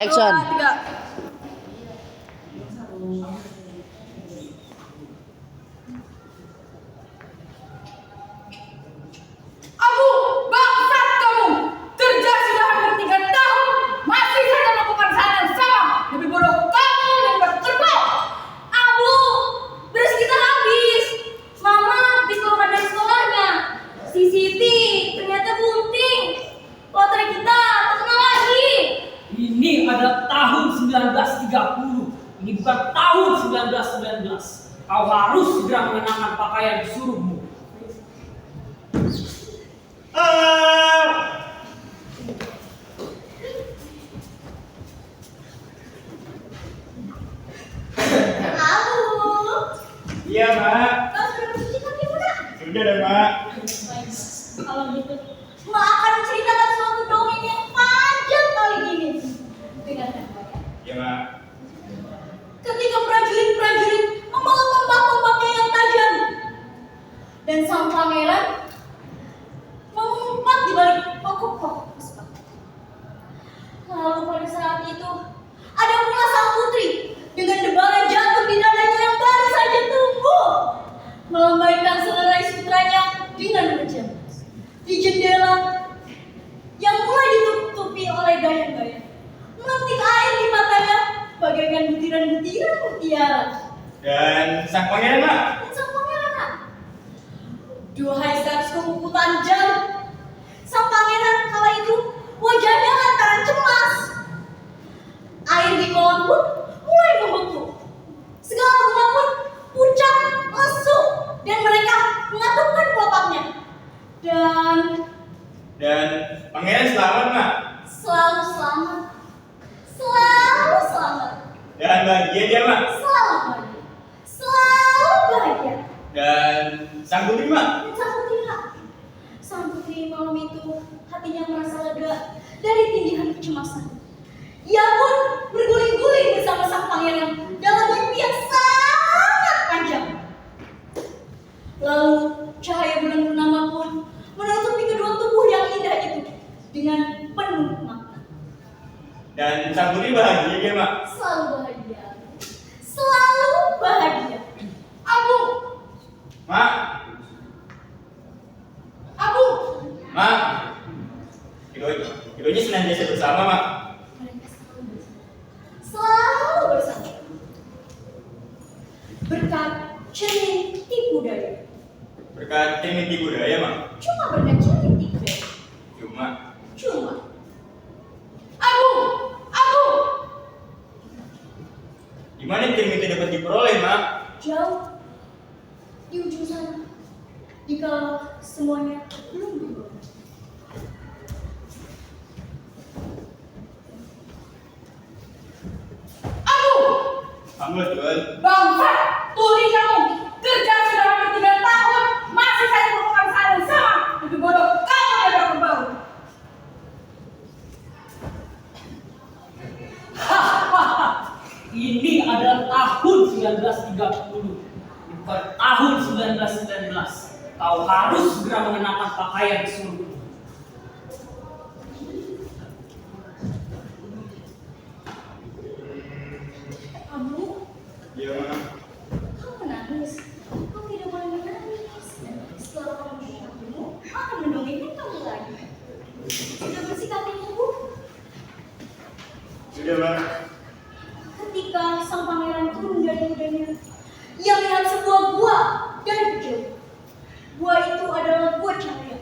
Action. 2, 3. Abu, bangsat kamu! Kerja sudah hampir 3 tahun, masih saja melakukan hal yang sama. Lebih bodoh kamu daripada kerbau. Abu, beras kita habis. Mama dikeluarkan dari sekolahnya. Si Siti ternyata bunting. Lotre kita terkenal lagi. Ini adalah tahun 1930. Ini bukan tahun 1919. Kau harus segera mengenakan pakaian suruhmu. Abu, Iya, Mak. kau sudah mencuci kaki muda? Sudah deh, Mak. Kalau gitu, Ma akan menceritakan suatu dongeng yang panjang kali gini. Dengarkan baik. Iya, Mak. Ketika prajurit-prajurit membawa tombak-tombaknya yang tajam, dan sang pangeran mengumpat di balik pokok-pokok kesepakatan. Lalu pada saat itu, ada pula sang putri dengan debaran jantung di dadanya yang baru saja tumbuh, melambaikan selerai sutranya dengan kejam di jendela yang mulai ditutupi oleh gayang-gayang, memetik air di matanya bagaikan butiran-butiran mutiara. Dan sang pangeran, Mak. Dan sang pangeran, duhai status kekukutan jam, sang pangeran kala itu wajahnya lantaran cemas. Air di kolam pun mulai membeku. Segala bunga pun pucat, lesu, dan mereka mengatupkan kelopaknya. Dan pangeran selamat, Mak. Selalu selamat, selalu selamat, Dan bahagia dia, Mak. selalu bahagia, selalu bahagia. Dan sang putri, Mak. Dan sang putri malam itu hatinya merasa lega dari tindihan kecemasan. Ia pun berguling-guling bersama sang pangeran dalam mimpi yang sangat panjang. Lalu cahaya bulan purnama pun menutupi kedua tubuh yang indah itu dengan penuh makna. Dan sang putri bahagia dia, Mak. Selalu bahagia, selalu bahagia. Abu, Mak. Abu. Mak. Keduanya senantiasa bersama, Mak. Mereka selalu bersama. Berkat cermin tipu daya. Berkat teknik budaya, Mak. Cuma berkat cermin tipu daya. Cuma. Abu, Abu. Di mana teknik itu dapat diperoleh, Mak? Jauh di ujung sana. Jika semuanya belum dibuat. Abu, Hamba, Tuan. bangsat, tuli kamu. Kerja sudah hampir 3 tahun, masih saja melakukan hal yang sama. Lebih bodoh kamu daripada kerbau. Ini adalah tahun 1930. Bukan tahun 1919. Kau harus segera mengenakan pakaian suruhmu. Abu, Iya, Mak. kamu menangis. Kau tidak boleh menangis. Setelah kamu menangis, akan mendongengkan kamu lagi. Sudah bersih kakimu, Bu? Sudah, Mak. Ketika sang pangeran turun dari kudanya, ia melihat sebuah gua dari kejauhan. Gua itu adalah gua cahaya,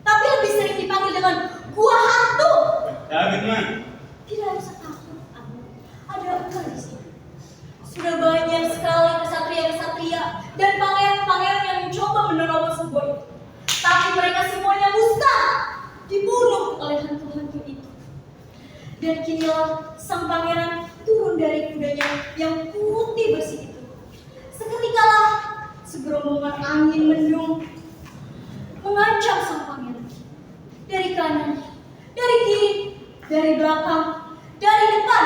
tapi lebih sering dipanggil dengan gua hantu. David, Mak. Tidak usah takut, Abu. Ada engkau di sini. Sudah banyak sekali kesatria-kesatria dan pangeran-pangeran yang mencoba menerobos gua itu, tapi mereka semuanya musnah, dibunuh oleh hantu-hantu itu. Dan kinilah sang pangeran turun dari kudanya yang putih bersih itu. Seketikalah segerombongan angin mendung mengancam sang pangeran. Dari kanan, dari kiri, dari belakang, dari depan.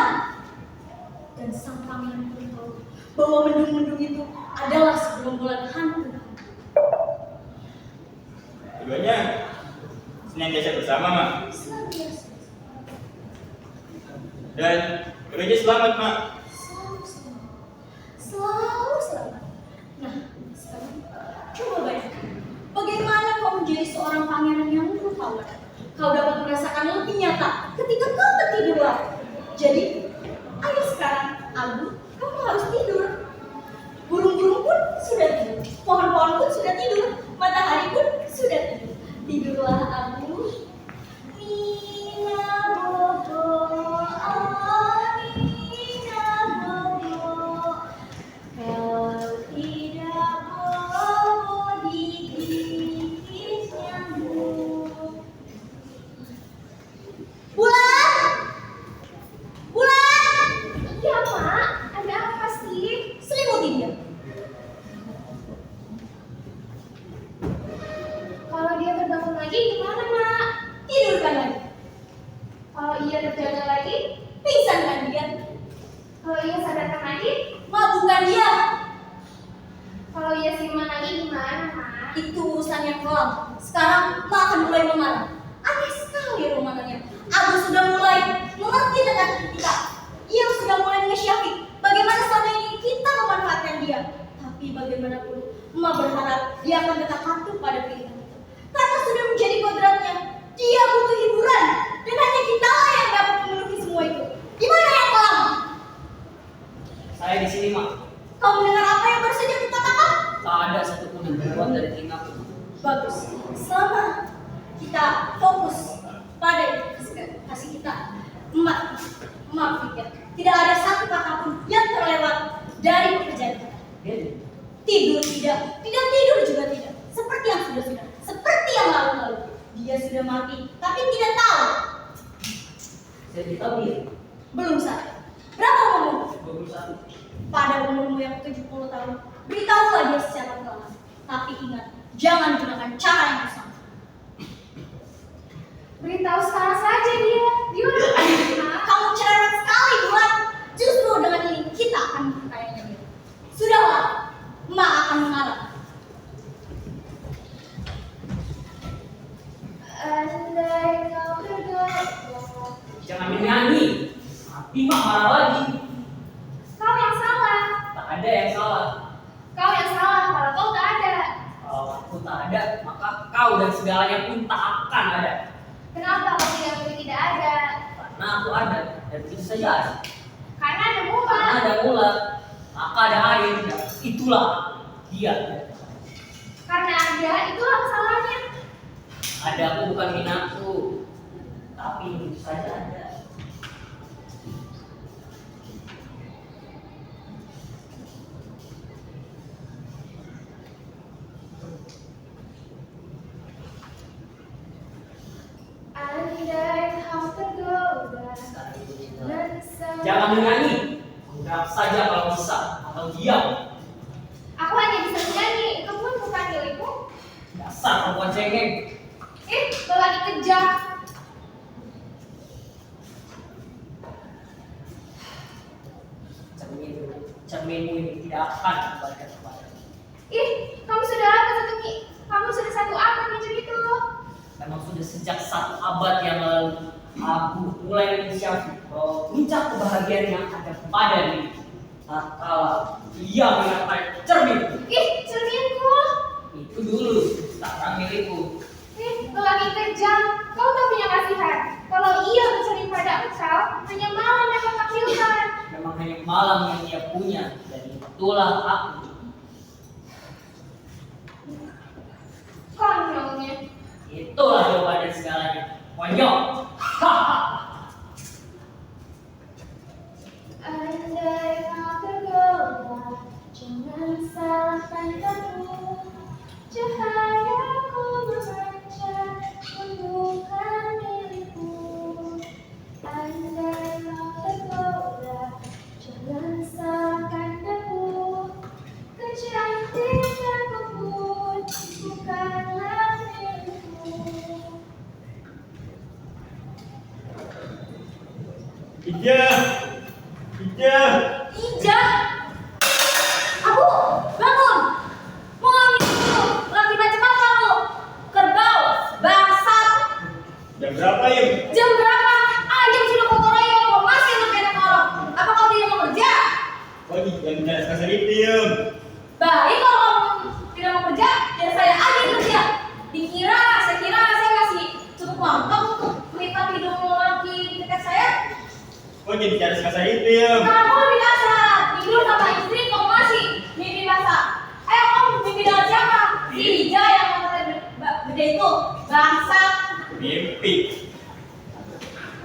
Dan sang pangeran pun tahu bahwa mendung-mendung itu adalah segerombolan hantu. Keduanya senantiasa bersama, Mak. Senantiasa. Dan gereja selamat, Mak. Selalu selamat. Selalu selamat. Nah, sekarang coba bayangkan. Bagaimana kau menjadi seorang pangeran yang rupawan? Kau dapat merasakan lebih nyata ketika kau tertidur lagi. Jadi, ayo sekarang, Abu, kamu harus tidur. Burung-burung pun sudah tidur. Pohon-pohon pun sudah tidur. Matahari pun sudah tidur. Tidurlah, Abu. Nina bobo, Nina bobo. Kau tidak bobo digigit nyamuk. Bulan! Bulan! Iya, Mak. Ada apa sih? Selimuti dia. Kalau dia terbangun lagi gimana, Mak? Tidurkan lagi. Kalau ia terjaga lagi? Pingsankan dia. Kalau ia sadarkan lagi? Mabukkan dia. Kalau ia siuman lagi gimana, Mak? Itu urusan yang kelam. Sekarang Mak akan mulai memarah. Aneh sekali romananya. Abu sudah mulai mengerti tentang kita. Ia sudah mulai mengesyafi bagaimana selama ini kita memanfaatkan dia. Tapi bagaimanapun, Emak berharap dia akan tetap patuh pada perintah kita. Karena sudah menjadi kodratnya. Dia butuh hiburan. Dan hanya kita yang dapat memenuhi semua itu. Gimana yang kelam? Saya di sini, Mak. Kau mendengar apa yang baru saja kukatakan? Tak ada satupun yang keluar dari telingaku. Bagus. Selama kita fokus pada kasih kita emak pikir tidak ada satu kata pun yang terlewat dari pekerjaan kita. Tidur tidak tidur juga tidak. Seperti yang sudah, seperti yang lalu-lalu. Dia sudah mati, tapi tidak tahu. Saya ditahu dia. Belum sadar. Berapa umurmu? 21. Pada umurmu yang 70 tahun, beritahulah dia secara perlahan. Tapi ingat, jangan gunakan cara yang sama. Beritahu sekarang saja dia. Gimana, Mak? Kamu cerewet sekali, Bulan. Justru dengan ini kita akan memperkayanya dia. Sudahlah, Emak akan mengalah. Andai kau berdoa. Jangan menyanyi. Nanti Mak marah lagi. Kau yang salah. Tak ada yang salah. Kau yang salah kalau kau tak ada. Kalau aku tak ada, maka kau dan segalanya pun tak akan ada. Kenapa kau tidak boleh tidak ada? Karena aku ada, dan itu saja ada. Karena ada mula. Karena ada mula, maka ada air, dan itulah dia. Karena ada, itulah kesalahannya. Ada aku bukan minatku, tapi itu saja ada. Andai kau tergoda. Jangan menyanyi, anggap saja kalau bisa, atau diam. Aku hanya bisa menyanyi, itu pun bukan milikku. Dasar perempuan cengeng. Kau lagi kejam. Cerminmu ini tidak akan kembalikan kepada. Kamu sudah satu abad macam itu. Memang sudah sejak 1 abad yang lalu aku mulai menginisiasi bahwa puncak kebahagiaan yang ada pada diri tatkala dia mengatakan cermin Cerminku. itu dulu, sekarang milikku. Kau lagi kejam. Kau tak punya kasihan. Kalau ia bercermin pada engkau, hanya malam yang kau tampilkan. Memang hanya malam yang dia punya, dan itulah aku. Konyolnya. Itulah jawaban dari segalanya. Konyol. Andai kau tergoda, jangan salahkan kamu. Cahayaku memancar, bukan milikku. Andai kau tergoda, jangan salahkan aku. Kecantikanku pun bukanlah milikku. Ija! Ija! Abu, bangun! Mau ngambil dulu. Lagi macam apa kamu? Kerbau, bangsat. Jam berapa, Im? Jam berapa? Ayam sudah kotor ayam kok masih Kok jadi bicara sekasar itu, Yum? Kamu lebih kasar. Tidur sama istri kau masih mimpi basah. Kamu mimpi dengan siapa? Si Ija yang gede itu. Bangsat. Mimpi.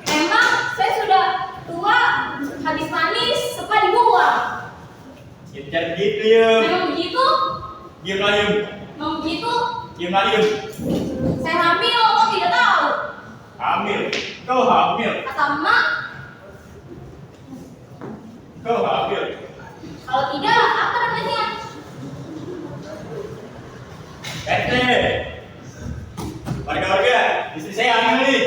Emang saya sudah tua, habis manis, sepa dibuang. Jadi bicara begitu, Yum. Memang begitu? Diam lah, Yum. Memang begitu? Diam lah, Yum. Saya hamil, kau tidak tahu. Hamil. Kau hamil. Kata emak, Kau hamil. kalau tidak, apa namanya? Ente. Warga-warga, istri saya hamil nih.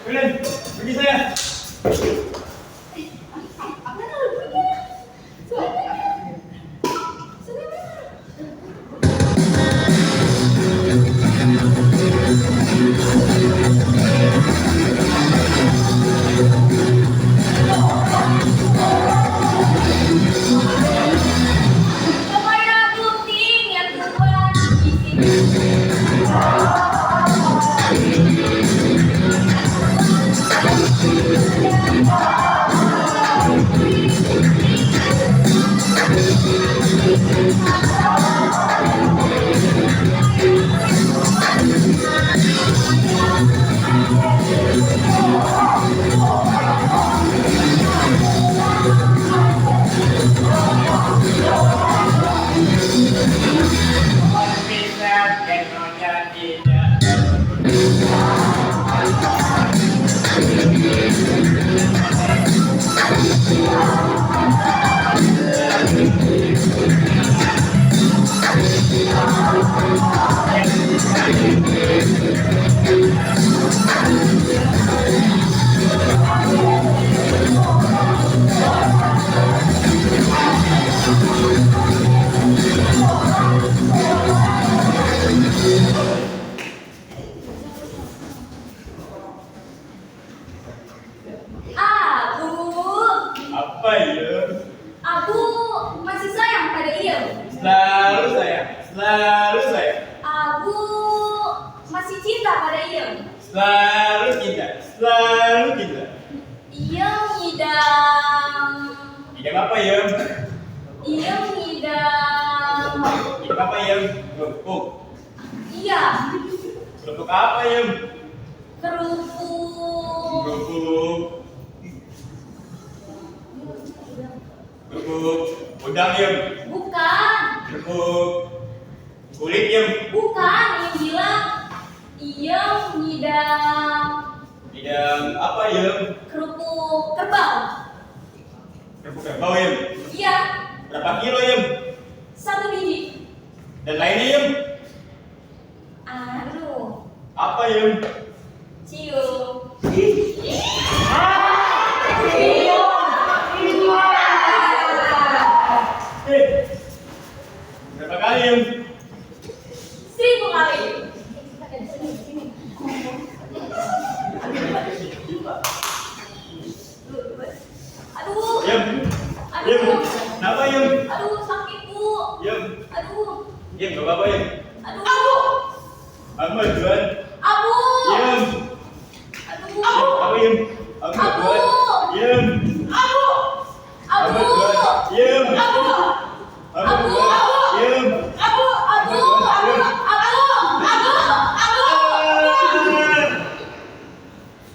Udah, pergi saya. Mana lu punya? Suaranya. Kemana gunting yang keluar di sini? Bisa, genonya tidak. Apa, Yum? Aku masih sayang pada Iem. Selalu sayang. Selalu sayang. Aku masih cinta pada Iem. Selalu cinta. Selalu cinta. Iem ngidam. Tidak apa, Yum? Iem ngidam. Tidak apa, Yum? Kerupuk. Iya, Kerupuk apa, Yum? kerupuk. Kerupuk udang, Yum. Bukan, Kerupuk kulit, Yum. bukan. Iem bilang Iem ngidam Tidak apa, Yum? kerupuk kerbau. Kerupuk kerbau, Yum. Iya, Berapa kilo, Yum? 1 biji. Dan lainnya, Yum? Aduh, Apa, Yum? cium. Berapa kali, Yum? 1000 kali. Aduh, Yum. Yum. aduh, Kenapa, Yum? aduh sakit bu. Yum. Aduh, Yum, gak apa-apa, Yum. aduh, Aku mau jual. abu, Yum. aduh, Apa, Yum? Aku mau jual. Yum. abu, Aku mau jual. Yum. abu, Aku mau jual. Yum. abu, abu, abu,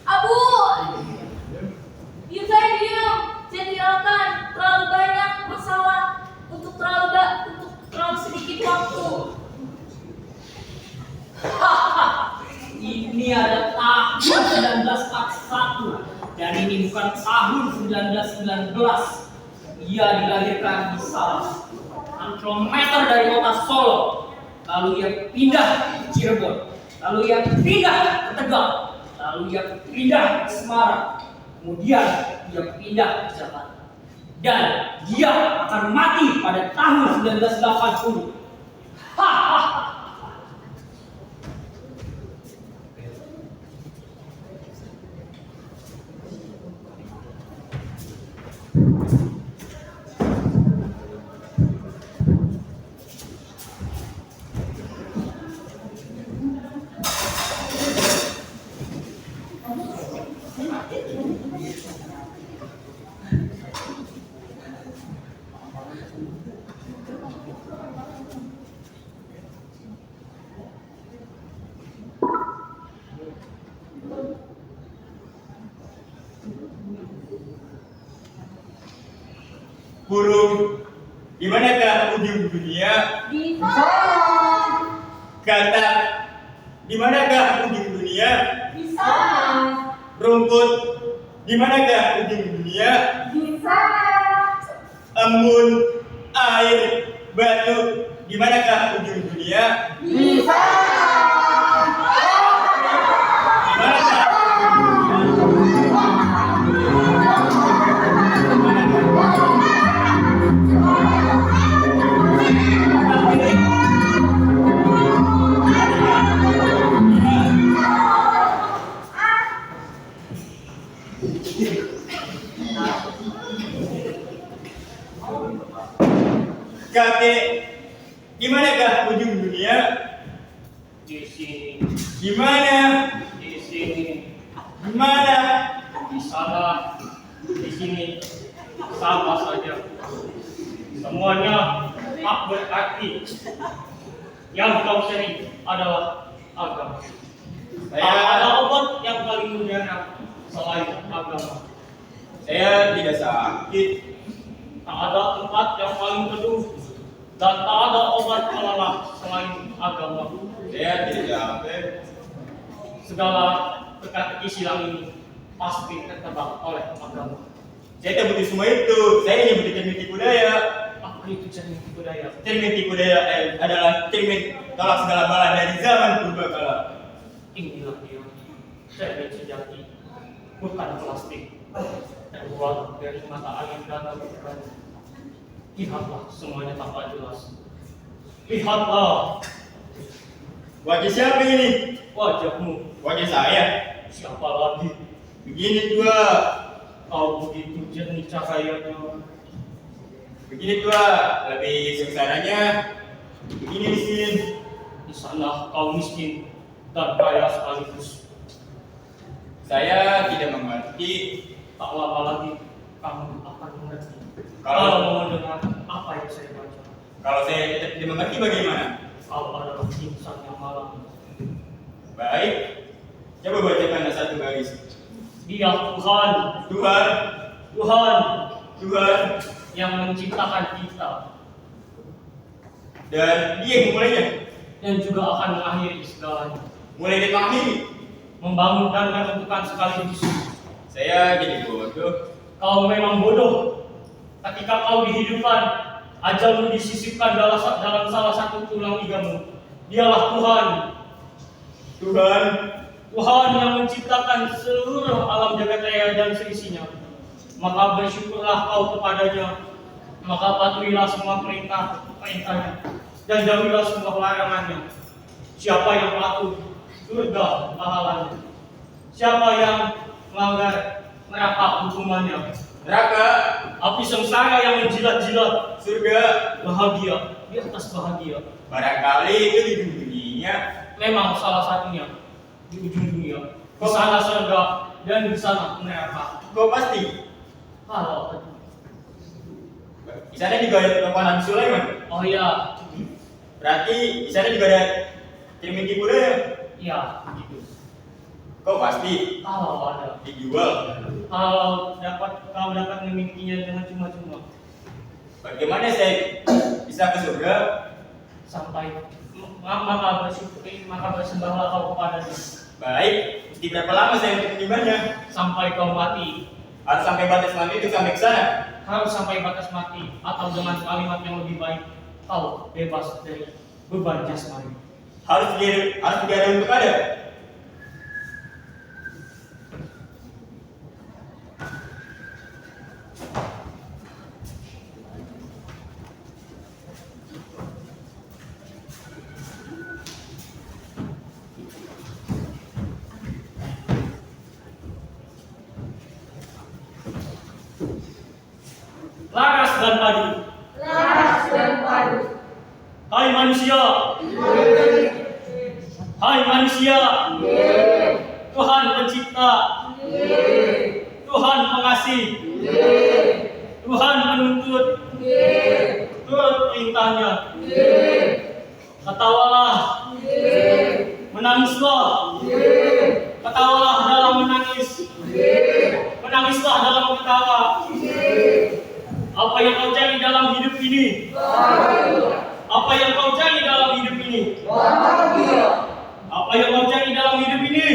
abu. Diam saya diam. Saya tinggalkan. Terlalu banyak masalah untuk terlalu sedikit waktu. Ini ada tahun 1941 dan ini bukan tahun 1919. Ia dilahirkan di salah 6 kilometer dari kota Solo. Lalu ia pindah ke Cirebon. Lalu ia pindah ke Tegal. Lalu ia pindah ke Semarang. Kemudian ia pindah ke Jakarta. Dan dia akan mati pada tahun 1980. Hahaha. Di manakah ujung dunia? Di sana. Kata, di manakah ujung dunia? Di sana. Rumput, di manakah ujung dunia? Di sana. Embun, air, batu, di manakah ujung dunia? Di sana. Di manakah kakek, di manakah ujung dunia? Di sini, Di mana? di sini, Di mana? di sana, di sini, sama saja. Semuanya tak berarti. Yang kau cari adalah agama. Tak ada Saya obat yang paling mujarab selain agama. tidak sakit. Tak ada tempat yang paling teduh dan tak ada obat pelelah selain agama. Saya tidak capek. Segala teka-teki silang ini pasti tertebak oleh agama. Saya tak butuh semua itu. Saya hanya butuh cermin tipu daya. Apa itu cermin budaya? Cermin tipu daya adalah cermin tolak segala bala dari zaman purbakala. Inilah dia, cermin sejati, bukan plastik. Terbuat dari mata angin dan bukan. Lihatlah, semuanya tampak jelas. Lihatlah Wajah siapa ini? wajahmu. Wajah saya. Siapa lagi? Begini tua. Kau begitu jernih cahayanya. Begini tua. Lebih suksananya. Begini miskin. Di sana kau miskin dan kaya sekaligus. Saya tidak mengerti. Tak lama lagi kamu akan mengerti. Kalau- Kalau mau mendengar apa yang saya baca. Kalau saya tidak mengerti bagaimana? Kau adalah insan yang malam. Baik. Coba bacakan satu garis. Dia Tuhan, Tuhan. Tuhan Tuhan. yang menciptakan kita Dan dia yang memulainya. dan juga akan mengakhiri segalanya. Mulai dari mengakhiri. Membangun dan menentukan sekaligus. Saya jadi bodoh. Kau memang bodoh. Ketika kau dihidupkan, ajalmu disisipkan dalam salah satu tulang igamu. Dialah Tuhan. Tuhan. Tuhan yang menciptakan seluruh alam jagat raya dan seisinya. Maka bersyukurlah kau kepadanya. Maka patuhilah semua perintahnya dan jauhilah semua larangannya. Siapa yang patuh, surga pahalanya. Siapa yang melanggar, neraka hukumannya. Neraka. Api sengsara yang menjilat-jilat, Surga. bahagia di atas bahagia. Barangkali itu di dunia. Memang salah satunya di ujung dunia. Di sana surga dan di sana neraka. Kau pasti. Kalau Di sana juga ada perempuan Nabi Sulaiman. oh iya, Berarti di sana juga ada cermin tipu daya. iya gitu. Kau pasti Kalau ada, dijual. kalau kau dapat memilikinya dengan cuma-cuma Bagaimana saya bisa ke surga? sampai maka bersyukur, maka bersembahlah kau kepadanya Baik. Mesti berapa lama saya untuk menyembahnya? sampai kau mati. Harus sampai batas mati itu sampai ke sana. Harus sampai batas mati atau dengan kalimat yang lebih baik kau bebas dari beban jasmani. Harus tidak ada untuk ada. Laras dan padu. Laras dan padu. Hai manusia. Hai manusia. Tuhan pencipta. Tuhan pengasih. Tuhan penuntut. Turut perintahnya. Ketawalah. Menangislah. Ketawalah dalam menangis. Menangislah dalam ketawa. Apa yang kau cari dalam hidup ini? Apa yang kau cari dalam hidup ini? Apa yang kau cari dalam hidup ini?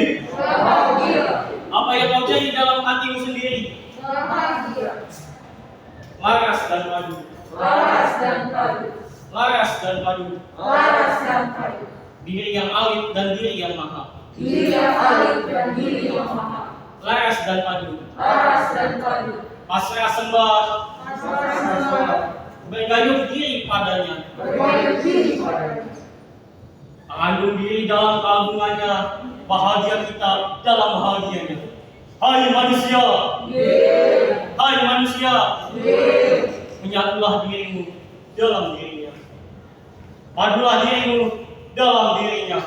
Apa yang kau cari dalam hatimu sendiri? Laras dan padu. Laras dan padu. Diri yang alit dan diri yang mahal. Laras dan padu. Pasrah sembah. Bergayung diri padanya. Mengandung diri dalam keagungannya, bahagia kita dalam bahagianya. Hai manusia, hai manusia, menyatulah dirimu dalam dirinya, padulah dirimu dalam dirinya.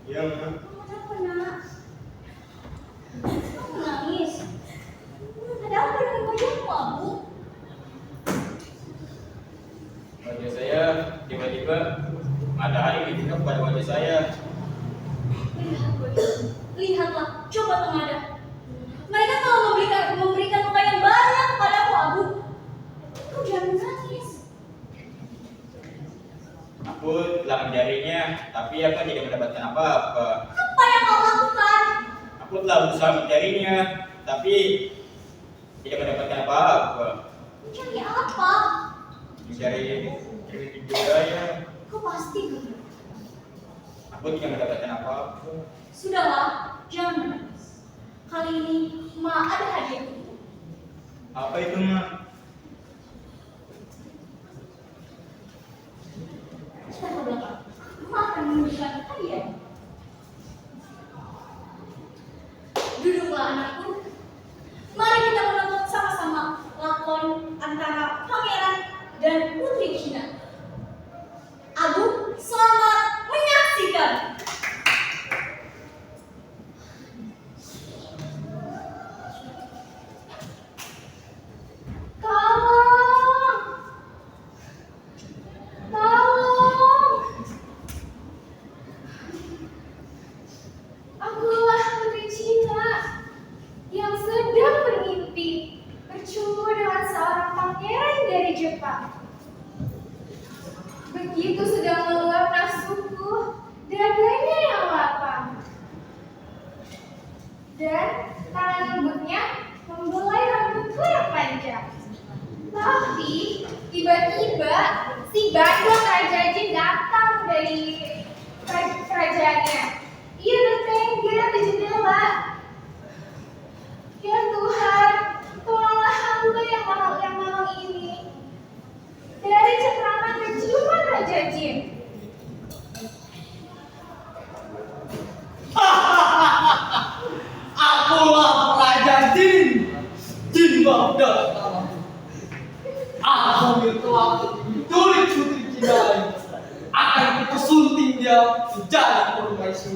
Iya, Ma. Kenapa, Nak? Kamu nangis? Ada apa dengan wajahmu, Abu? Wajah saya tiba-tiba matahari dibuka pada wajah saya. Lihatlah, coba tengadah. Mereka telah memberikan luka yang banyak kepadaku, Abu. Kau jangan menangis. Aku telah mencarinya, tapi aku tidak mendapatkan apa-apa. Apa yang kau lakukan? Aku telah berusaha mencarinya, tapi tidak mendapatkan apa-apa. Mencari apa? Mencari cermin budaya, Kau pasti gagal. aku tidak mendapatkan apa-apa. Sudahlah, jangan menangis. Kali ini, Ma ada hadiah untukmu. Apa itu, Ma? Kita ke belakang. Ma akan memberikan hadiah. Duduklah anakku. Mari kita menonton sama-sama lakon antara pangeran dan putri Cina. Abu, selamat menyaksikan. Tolong! Tolong! Akulah putri Cina yang sedang bermimpi bercumbu dengan seorang pangeran dari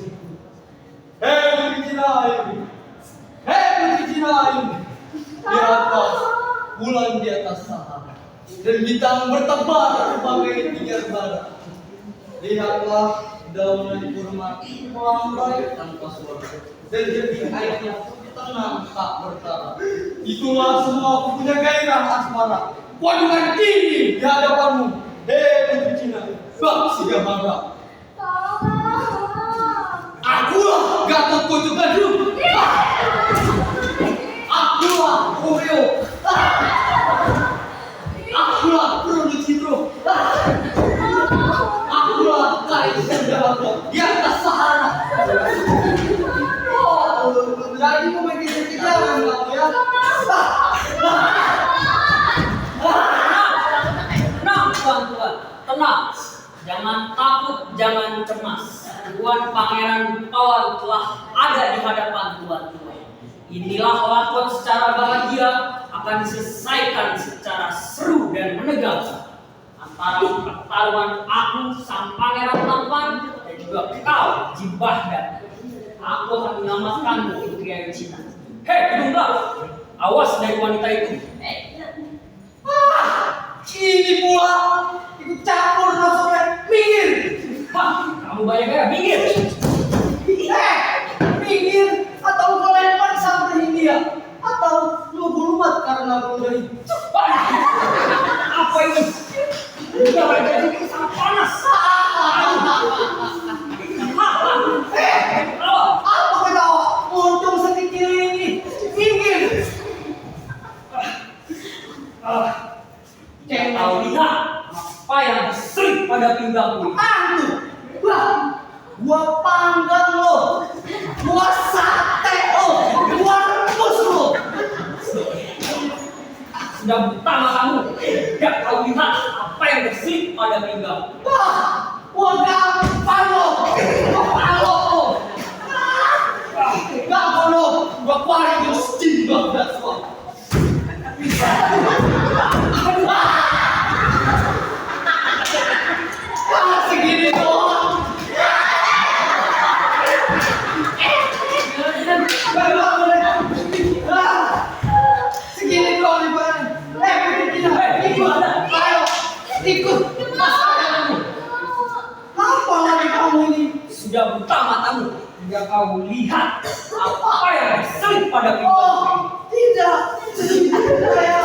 Hei Putri Cinayu, hei Putri Cinayu, di atas bulan di atas Sahara dan bintang bertebar sebagai pinggir barat. Lihatlah daunan kurma melambai tanpa suara dan jernih airnya tenang tak bertarak. Itulah semua punya gairah asmara. Wadungan tinggi di hadapanmu, hei Putri Cinayu, bak Sigamara. Akulah Gatot Kaca Gading. Akulah Oreo. Akulah Bronocitro. Akulah Kaisar Jawa di atas Sahara. Oh, jadi mau bikin ketinggalan kamu ya? Tenang, tuan-tuan, tenang. Jangan takut, jangan cemas. Tuan Pangeran Bukawan telah ada di hadapan tuan-tuan. Inilah lakon secara bahagia akan diselesaikan secara seru dan menegangkan antara pertarungan aku sang Pangeran Tampan dan juga kau Jibahdan. Aku akan menyelamatkanmu Putri Ayu Cina. Hei, tunggu! Awas dari wanita itu. Ini pula ikut campur nafsunya. Minggir. Hah, kamu banyak gaya, minggir! Minggir atau kau lempar sampai India atau lu gulumat karena lu dari Cepat! Apa ini? Udara jadi sangat panas. apa ketawa? Untung sekecil ini. Minggir. Kau lihat apa yang berselit pada pinggangmu? Antu. Wah, gua panggang lo. Gua sate lo. Gua rebus lo. Sudah buta matamu. Tidak kau lihat apa yang berselit pada pinggangmu? Wah, gua gampang lo. Gua palo lo. Gampang lo. Gua paling mesti banget lo. Segini doang. Segini doang nih Bang. Ikut. Apa lagi kamu ini? Sudah buta matamu. Hingga kau lihat apa yang berselit pada pinggangmu? Oh, tidak. Saya.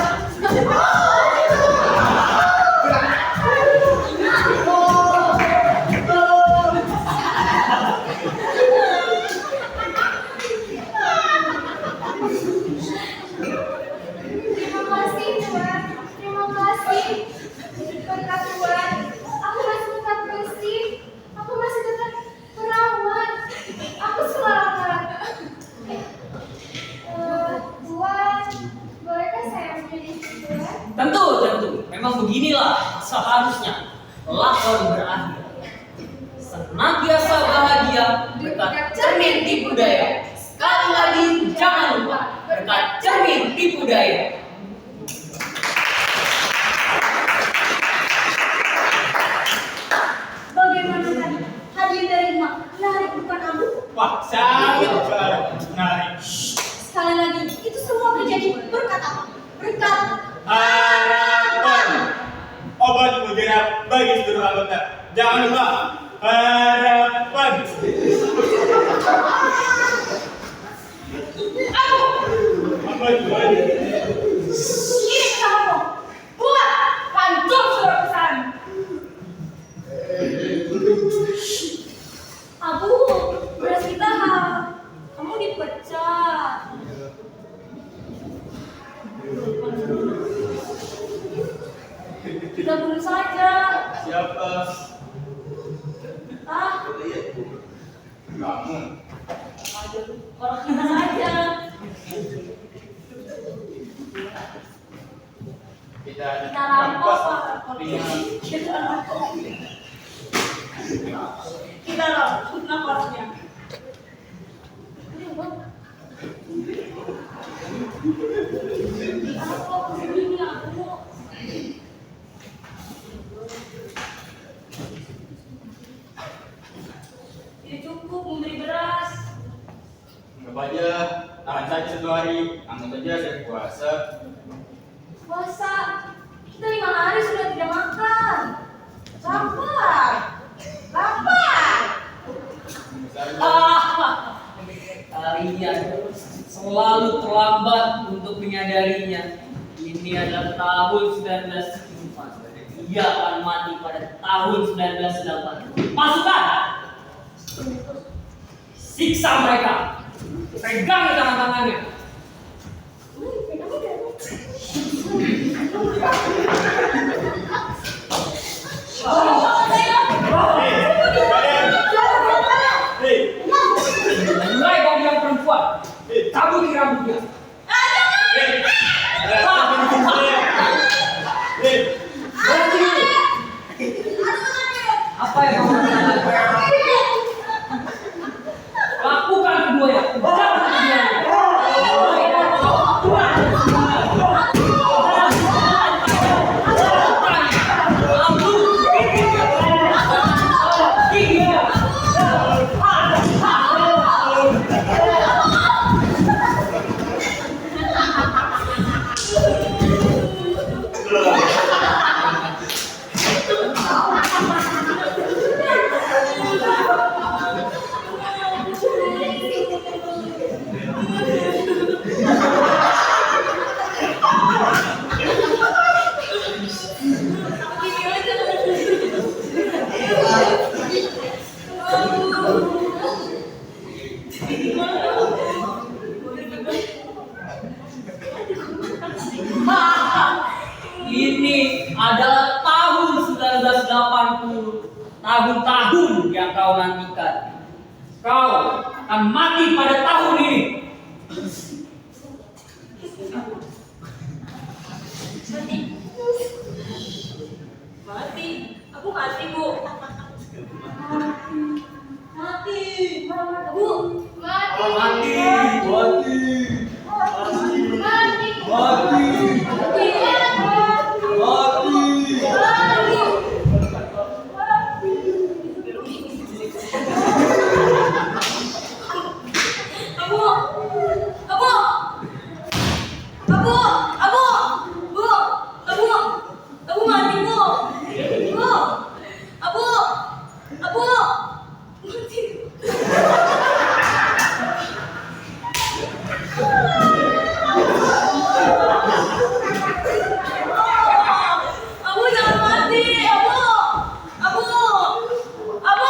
Terima kasih Tuan, terima kasih. Berkat Tuan, aku masih tetap bersih, aku masih tetap perawat, aku selamat. Tuan, bolehkah saya menjadi istri Tuan? Tentu. Memang beginilah seharusnya lakon berakhir. Senantiasa bahagia berkat cermin tipu daya. Sekali lagi jangan lupa berkat cermin tipu daya. Bagaimana tadi? Hadiah dari Mak, menarik bukan Abu? Wah, sangat menarik. Sekali lagi, itu semua terjadi berkat apa? Berkat Harapan. Obat mujarab bagi seluruh anggota. Jangan lupa harapan. Obat mujarab. Ini kamu, buat hancur surat pesan. Abu, beras kita kamu dipecat. Kita bunuh saja. Siapa? Kamu. Orang kita saja. Kita rampok, Pak. dengan Kita rampok nafasnya. Tidak cukup memberi aja, tahan saja 1 hari, anggap saja saya puasa. Puasa, kita 5 hari sudah tidak makan. Lapar. Lapar. Kalian selalu terlambat untuk menyadarinya. Ini adalah tahun 1974. Ia akan mati pada tahun 1980. Pasukan! Siksa mereka. Pegang tangan-tangannya. Mulai dari yang perempuan. Cabut rambutnya. Apa yang kamu lakukan? Lakukan keduanya. Cabut keduanya. Ini adalah tahun 1980, tahun-tahun yang kau nantikan. Kau akan mati pada tahun ini. Mati. Aku mati, Bu. Mati. Bu. Mati. Mati. Mati. Mati. Abu. Abu. Abu. Abu. Bu. Abu. Abu mati, Bu. Bu. Abu. Abu. Mati. Abu jangan mati, Abu. Abu. Abu.